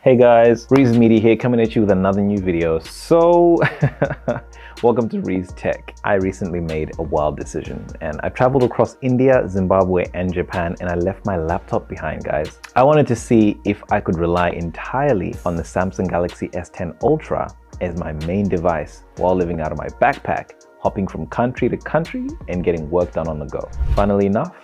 Hey guys, Reese Media here, coming at you with another new video. So, welcome to Reese Tech. I recently made a wild decision and I traveled across India, Zimbabwe and Japan, and I left my laptop behind, guys. I wanted to see if I could rely entirely on the Samsung Galaxy S10 Ultra as my main device while living out of my backpack, hopping from country to country and getting work done on the go. Funnily enough,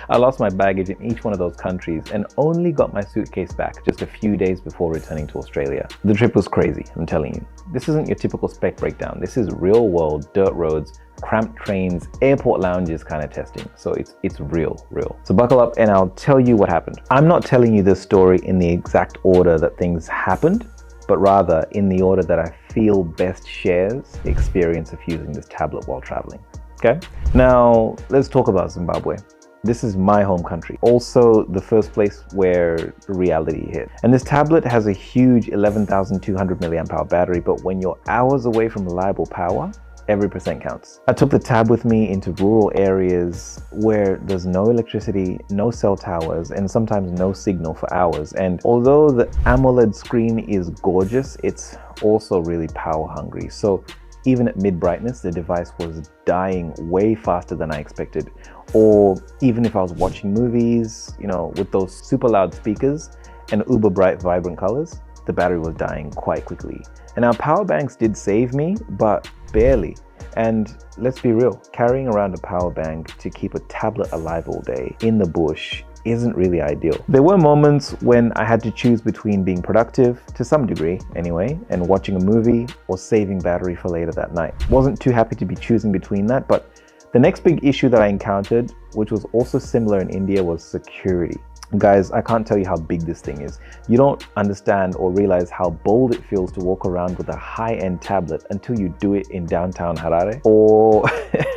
I lost my baggage in each one of those countries and only got my suitcase back just a few days before returning to Australia. The trip was crazy, I'm telling you. This isn't your typical spec breakdown. This is real world dirt roads, cramped trains, airport lounges kind of testing. So it's real. So buckle up and I'll tell you what happened. I'm not telling you this story in the exact order that things happened, but rather in the order that I feel best shares the experience of using this tablet while traveling. Okay, now let's talk about Zimbabwe. This is my home country, also the first place where reality hit. And this tablet has a huge 11,200 milliamp hour battery, but when you're hours away from reliable power, every percent counts. I took the tab with me into rural areas where there's no electricity, no cell towers, and sometimes no signal for hours. And although the AMOLED screen is gorgeous, it's also really power hungry. So even at mid brightness, the device was dying way faster than I expected. Or even if I was watching movies, with those super loud speakers and uber bright, vibrant colors, the battery was dying quite quickly. And our power banks did save me, but barely. And let's be real, carrying around a power bank to keep a tablet alive all day in the bush isn't really ideal. There were moments when I had to choose between being productive, to some degree anyway, and watching a movie or saving battery for later that night. Wasn't too happy to be choosing between that, but the next big issue that I encountered, which was also similar in India, was security. Guys, I can't tell you how big this thing is. You don't understand or realize how bold it feels to walk around with a high-end tablet until you do it in downtown Harare or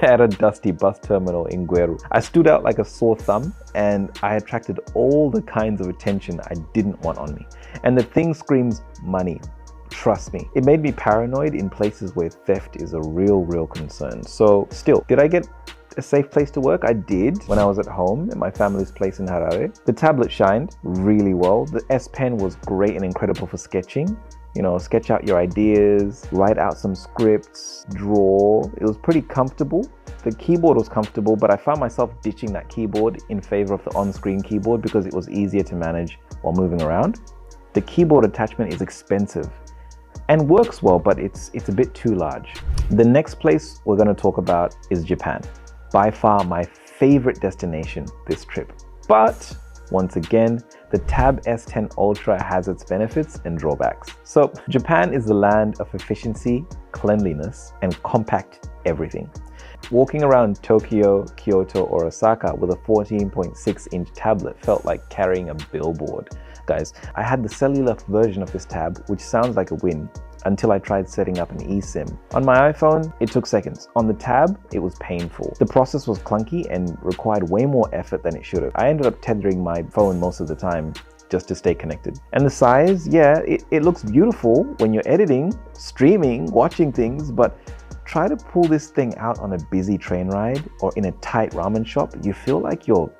at a dusty bus terminal in Gweru. I stood out like a sore thumb and I attracted all the kinds of attention I didn't want on me. And the thing screams money. Trust me. It made me paranoid in places where theft is a real concern. So still, did I get a safe place to work? I did when I was at home at my family's place in Harare. The tablet shined really well. The S Pen was great and incredible for sketching. Sketch out your ideas, write out some scripts, draw. It was pretty comfortable. The keyboard was comfortable, but I found myself ditching that keyboard in favor of the on-screen keyboard because it was easier to manage while moving around. The keyboard attachment is expensive and works well, but it's a bit too large. The next place we're going to talk about is Japan. By far my favorite destination this trip. But once again, the Tab S10 Ultra has its benefits and drawbacks. So Japan is the land of efficiency, cleanliness, and compact everything. Walking around Tokyo, Kyoto, or Osaka with a 14.6-inch tablet felt like carrying a billboard. Guys, I had the cellular version of this tab, which sounds like a win, until I tried setting up an eSIM. On my iPhone, it took seconds. On the tab, it was painful. The process was clunky and required way more effort than it should have. I ended up tethering my phone most of the time just to stay connected. And the size, yeah, it looks beautiful when you're editing, streaming, watching things, but try to pull this thing out on a busy train ride or in a tight ramen shop, you feel like you're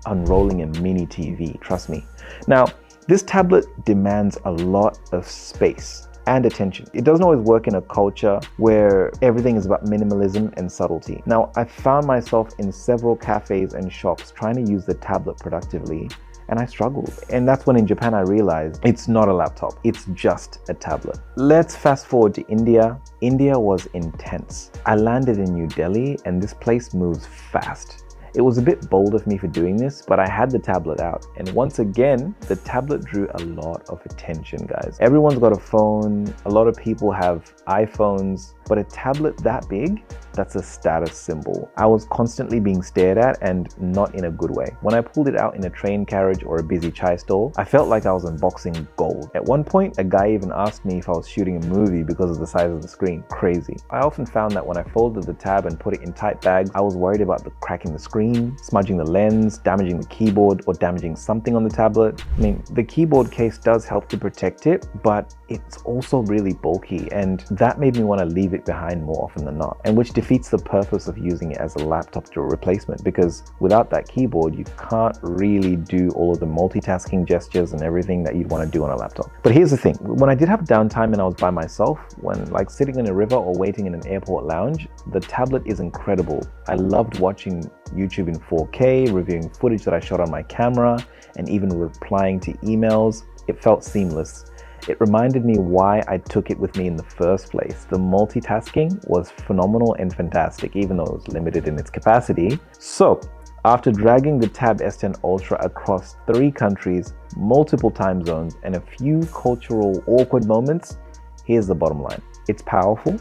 unrolling a mini TV, trust me. Now, this tablet demands a lot of space and attention. It doesn't always work in a culture where everything is about minimalism and subtlety. Now, I found myself in several cafes and shops trying to use the tablet productively, and I struggled. And that's when in Japan I realized it's not a laptop, it's just a tablet. Let's fast forward to India. India was intense. I landed in New Delhi and this place moves fast. It was a bit bold of me for doing this, but I had the tablet out. And once again, the tablet drew a lot of attention, guys. Everyone's got a phone. A lot of people have iPhones, but a tablet that big, that's a status symbol. I was constantly being stared at and not in a good way. When I pulled it out in a train carriage or a busy chai stall, I felt like I was unboxing gold. At one point, a guy even asked me if I was shooting a movie because of the size of the screen. Crazy. I often found that when I folded the tab and put it in tight bags, I was worried about cracking the screen screen, smudging the lens, damaging the keyboard, or damaging something on the tablet. I mean, the keyboard case does help to protect it, but it's also really bulky, and that made me want to leave it behind more often than not, and which defeats the purpose of using it as a laptop to replacement, because without that keyboard, you can't really do all of the multitasking gestures and everything that you'd want to do on a laptop. But here's the thing, when I did have downtime and I was by myself, when like sitting in a river or waiting in an airport lounge, the tablet is incredible. I loved watching YouTube in 4K, reviewing footage that I shot on my camera, and even replying to emails. It felt seamless. It reminded me why I took it with me in the first place. The multitasking was phenomenal and fantastic, even though it was limited in its capacity. So, after dragging the Tab S10 Ultra across 3 countries, multiple time zones, and a few cultural awkward moments, here's the bottom line. It's powerful,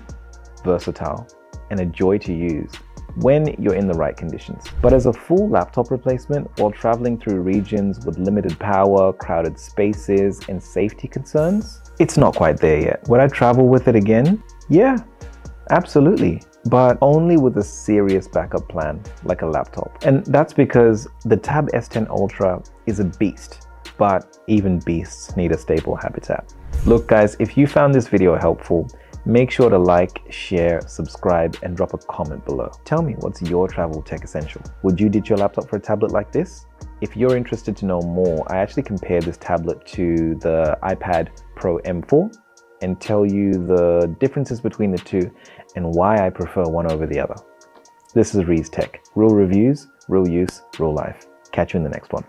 versatile, and a joy to use when you're in the right conditions. But as a full laptop replacement while traveling through regions with limited power, crowded spaces, and safety concerns, it's not quite there yet. Would I travel with it again? Yeah, absolutely. But only with a serious backup plan, like a laptop. And that's because the Tab S10 Ultra is a beast, but even beasts need a stable habitat. Look guys, if you found this video helpful, make sure to like, share, subscribe, and drop a comment below. Tell me, what's your travel tech essential? Would you ditch your laptop for a tablet like this? If you're interested to know more, I actually compared this tablet to the iPad Pro M4 and tell you the differences between the two and why I prefer one over the other. This is Rees Tech. Real reviews, real use, real life. Catch you in the next one.